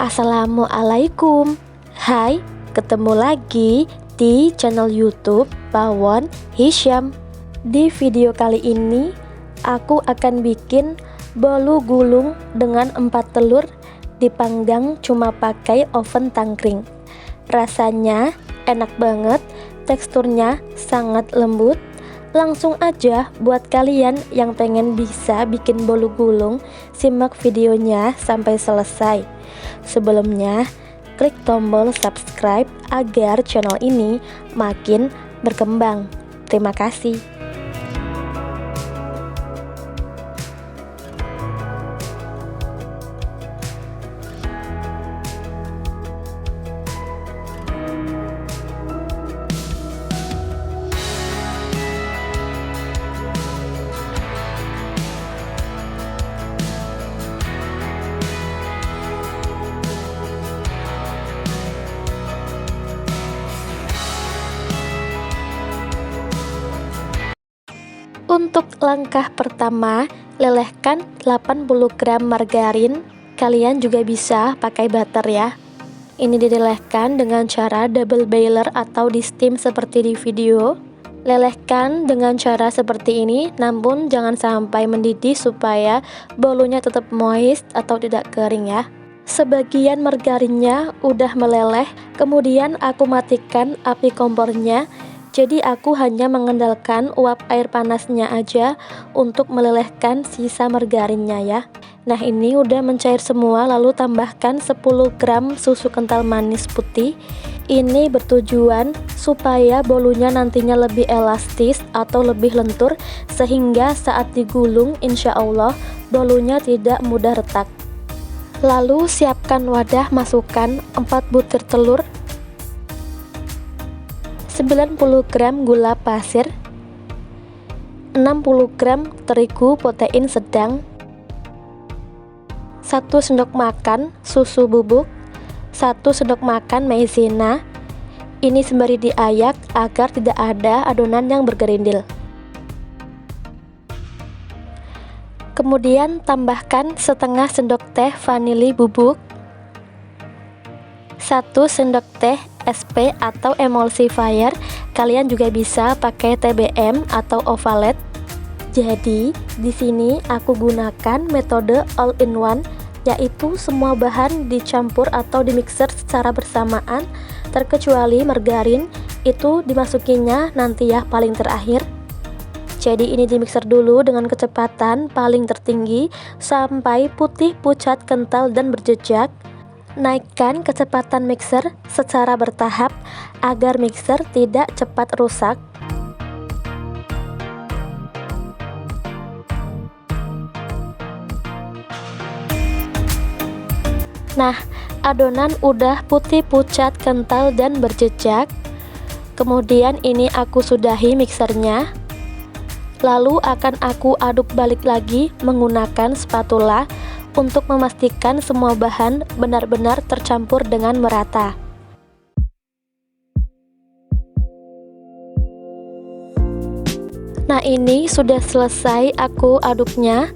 Assalamualaikum. Hai, ketemu lagi di channel YouTube Pawon Hisyam. Di video kali ini aku akan bikin bolu gulung dengan 4 telur dipanggang cuma pakai oven tangkring. Rasanya enak banget, teksturnya sangat lembut. Langsung aja buat kalian yang pengen bisa bikin bolu gulung, simak videonya sampai selesai. Sebelumnya, klik tombol subscribe agar channel ini makin berkembang. Terima kasih. Untuk langkah pertama, lelehkan 80 gram margarin. Kalian juga bisa pakai butter ya. Ini dilelehkan dengan cara double boiler atau di steam seperti di video. Lelehkan dengan cara seperti ini, namun jangan sampai mendidih supaya bolunya tetap moist atau tidak kering ya. Sebagian margarinnya udah meleleh, kemudian aku matikan api kompornya. Jadi aku hanya mengandalkan uap air panasnya aja untuk melelehkan sisa margarinnya ya. Nah, ini udah mencair semua, lalu tambahkan 10 gram susu kental manis putih. Ini bertujuan supaya bolunya nantinya lebih elastis atau lebih lentur, sehingga saat digulung insya Allah bolunya tidak mudah retak. Lalu siapkan wadah, masukkan 4 butir telur, 90 gram gula pasir, 60 gram terigu protein sedang, 1 sendok makan susu bubuk, 1 sendok makan maizena. Ini sembari diayak agar tidak ada adonan yang bergerindil. Kemudian tambahkan setengah sendok teh vanili bubuk, 1 sendok teh SP atau emulsifier. Kalian juga bisa pakai TBM atau ovalet. Jadi di sini aku gunakan metode all in one, yaitu semua bahan dicampur atau dimixer secara bersamaan, terkecuali margarin, itu dimasukinya nanti ya paling terakhir. Jadi ini dimixer dulu dengan kecepatan paling tertinggi sampai putih, pucat, kental dan berjejak. Naikkan kecepatan mixer secara bertahap agar mixer tidak cepat rusak. Nah, adonan udah putih, pucat, kental dan berjejak. Kemudian ini aku sudahi mixernya. Lalu akan aku aduk balik lagi menggunakan spatula untuk memastikan semua bahan benar-benar tercampur dengan merata. Nah, ini sudah selesai aku aduknya.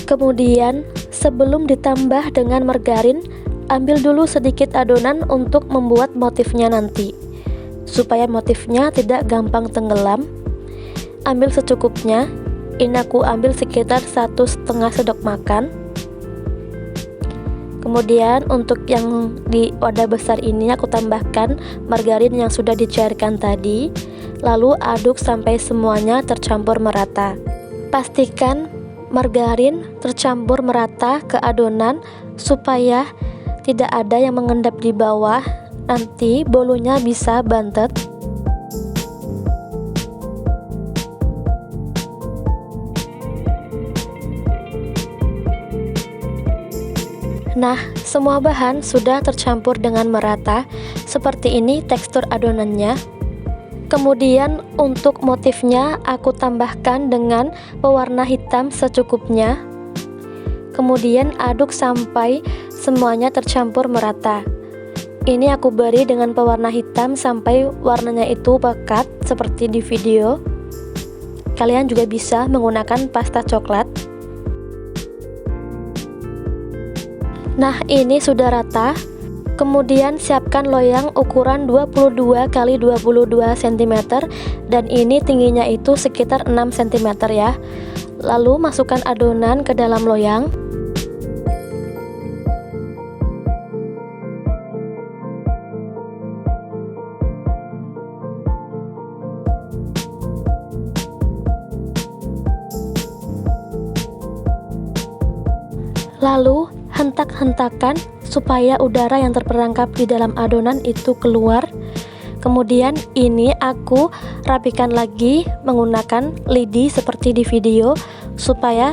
Kemudian sebelum ditambah dengan margarin, ambil dulu sedikit adonan untuk membuat motifnya nanti, supaya motifnya tidak gampang tenggelam. Ambil secukupnya. Ini aku ambil sekitar 1,5 sendok makan. Kemudian untuk yang di wadah besar ini aku tambahkan margarin yang sudah dicairkan tadi. Lalu aduk sampai semuanya tercampur merata. Pastikan margarin tercampur merata ke adonan supaya tidak ada yang mengendap di bawah. Nanti bolunya bisa bantet. Nah, semua bahan sudah tercampur dengan merata. Seperti ini tekstur adonannya. Kemudian untuk motifnya aku tambahkan dengan pewarna hitam secukupnya. Kemudian aduk sampai semuanya tercampur merata. Ini aku beri dengan pewarna hitam sampai warnanya itu pekat seperti di video. Kalian juga bisa menggunakan pasta coklat. Nah, ini sudah rata. Kemudian siapkan loyang ukuran 22 x 22 cm dan ini tingginya itu sekitar 6 cm ya. Lalu masukkan adonan ke dalam loyang. Lalu hentak-hentakan supaya udara yang terperangkap di dalam adonan itu keluar. Kemudian ini aku rapikan lagi menggunakan lidi seperti di video supaya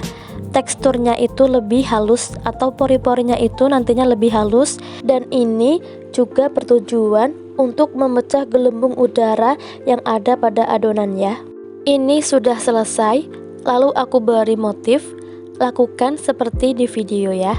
teksturnya itu lebih halus atau pori-porinya itu nantinya lebih halus, dan ini juga bertujuan untuk memecah gelembung udara yang ada pada adonan ya. Ini sudah selesai, lalu aku beri motif. Lakukan seperti di video ya.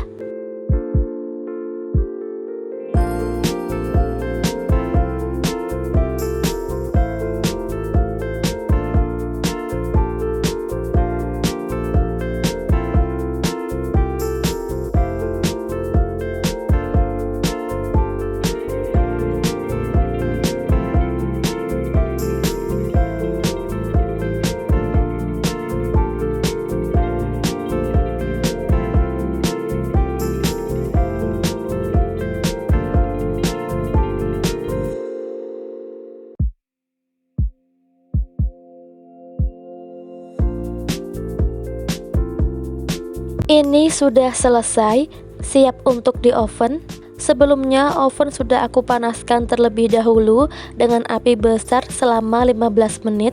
Ini sudah selesai, siap untuk di oven. Sebelumnya oven sudah aku panaskan terlebih dahulu dengan api besar selama 15 menit.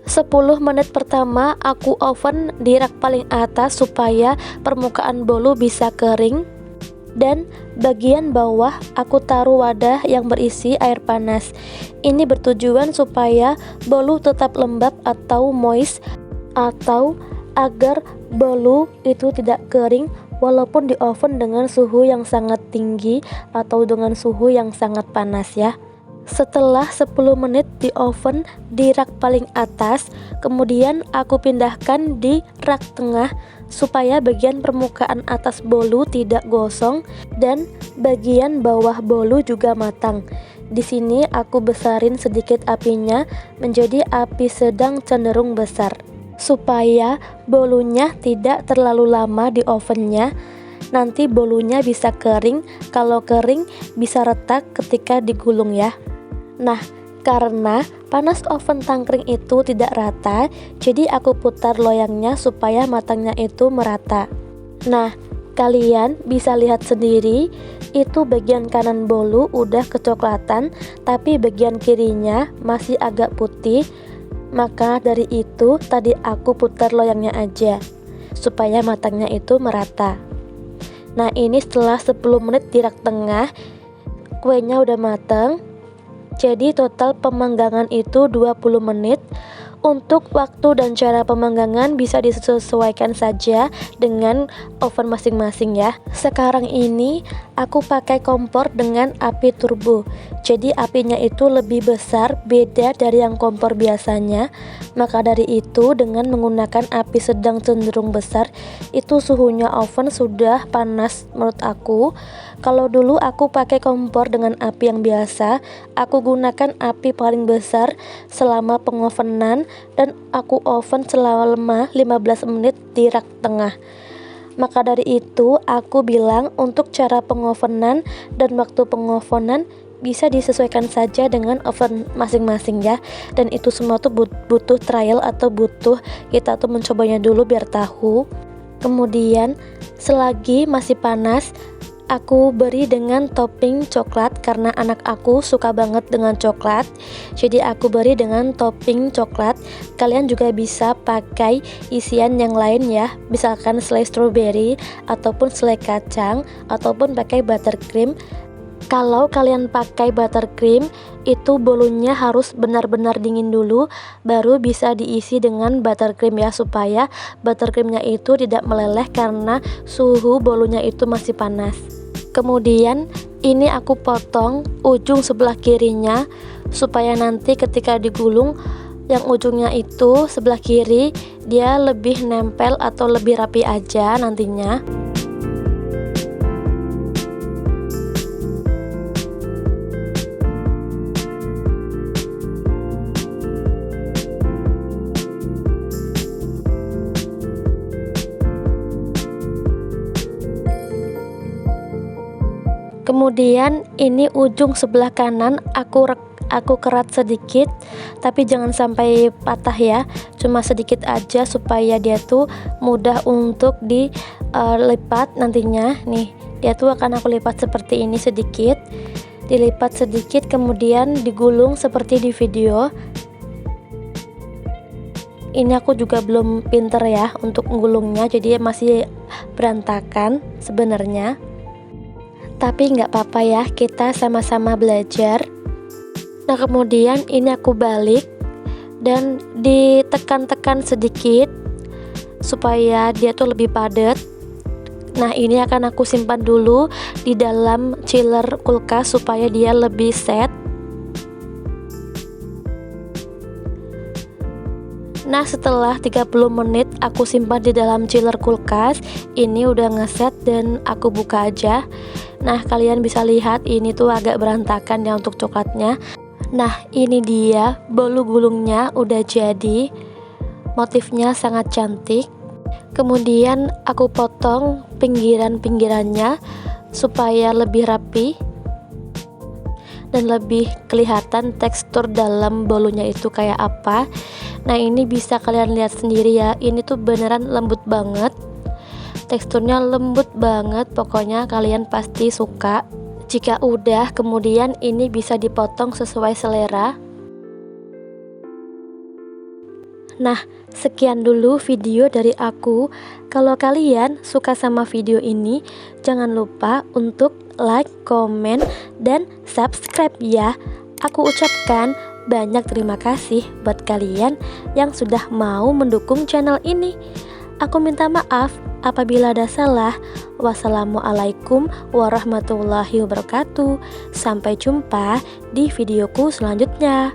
10 menit pertama aku oven di rak paling atas supaya permukaan bolu bisa kering. Dan bagian bawah aku taruh wadah yang berisi air panas. Ini bertujuan supaya bolu tetap lembab atau moist, atau agar bolu itu tidak kering walaupun di oven dengan suhu yang sangat tinggi atau dengan suhu yang sangat panas ya. Setelah 10 menit di oven di rak paling atas, kemudian aku pindahkan di rak tengah supaya bagian permukaan atas bolu tidak gosong dan bagian bawah bolu juga matang. Di sini aku besarin sedikit apinya menjadi api sedang cenderung besar, supaya bolunya tidak terlalu lama di ovennya. Nanti bolunya bisa kering, kalau kering bisa retak ketika digulung ya. Nah, karena panas oven tangkring itu tidak rata, jadi aku putar loyangnya supaya matangnya itu merata. Nah, kalian bisa lihat sendiri, itu bagian kanan bolu udah kecoklatan, tapi bagian kirinya masih agak putih. Maka dari itu tadi aku putar loyangnya aja supaya matangnya itu merata. Nah, ini setelah 10 menit di rak tengah, kuenya udah mateng. Jadi total pemanggangan itu 20 menit. Untuk waktu dan cara pemanggangan bisa disesuaikan saja dengan oven masing-masing ya. Sekarang ini aku pakai kompor dengan api turbo. Jadi apinya itu lebih besar, beda dari yang kompor biasanya. Maka dari itu dengan menggunakan api sedang cenderung besar, itu suhunya oven sudah panas menurut aku. Kalau dulu aku pakai kompor dengan api yang biasa, aku gunakan api paling besar selama pengovenan dan aku oven selama 15 menit di rak tengah. Maka dari itu aku bilang untuk cara pengovenan dan waktu pengovenan bisa disesuaikan saja dengan oven masing-masing ya. Dan itu semua tuh butuh trial atau butuh kita tuh mencobanya dulu biar tahu. Kemudian selagi masih panas, aku beri dengan topping coklat karena anak aku suka banget dengan coklat. Jadi aku beri dengan topping coklat. Kalian juga bisa pakai isian yang lain ya, misalkan selai strawberry ataupun selai kacang ataupun pakai buttercream. Kalau kalian pakai buttercream, itu bolunya harus benar-benar dingin dulu, baru bisa diisi dengan buttercream ya, supaya buttercreamnya itu tidak meleleh karena suhu bolunya itu masih panas. Kemudian ini aku potong ujung sebelah kirinya supaya nanti ketika digulung yang ujungnya itu sebelah kiri dia lebih nempel atau lebih rapi aja nantinya. Kemudian ini ujung sebelah kanan aku kerat sedikit, tapi jangan sampai patah ya, cuma sedikit aja supaya dia tuh mudah untuk dilipat nantinya. Nih, dia tuh akan aku lipat seperti ini sedikit, dilipat sedikit kemudian digulung seperti di video. Ini aku juga belum pinter ya untuk menggulungnya, jadi masih berantakan sebenarnya. Tapi nggak apa-apa ya, kita sama-sama belajar. Nah, kemudian ini aku balik dan ditekan-tekan sedikit supaya dia tuh lebih padat. Nah, ini akan aku simpan dulu di dalam chiller kulkas supaya dia lebih set. Nah, setelah 30 menit aku simpan di dalam chiller kulkas, ini udah ngeset dan aku buka aja. Nah, kalian bisa lihat ini tuh agak berantakan ya untuk coklatnya. Nah, ini dia bolu gulungnya udah jadi. Motifnya sangat cantik. Kemudian aku potong pinggiran-pinggirannya supaya lebih rapi dan lebih kelihatan tekstur dalam bolunya itu kayak apa. Nah, ini bisa kalian lihat sendiri ya, ini tuh beneran lembut banget, teksturnya lembut banget, pokoknya kalian pasti suka. Jika udah, kemudian ini bisa dipotong sesuai selera. Nah, sekian dulu video dari aku. Kalau kalian suka sama video ini, jangan lupa untuk like, komen, dan subscribe ya. Aku ucapkan banyak terima kasih buat kalian yang sudah mau mendukung channel ini. Aku minta maaf apabila ada salah. Wassalamualaikum warahmatullahi wabarakatuh. Sampai jumpa di videoku selanjutnya.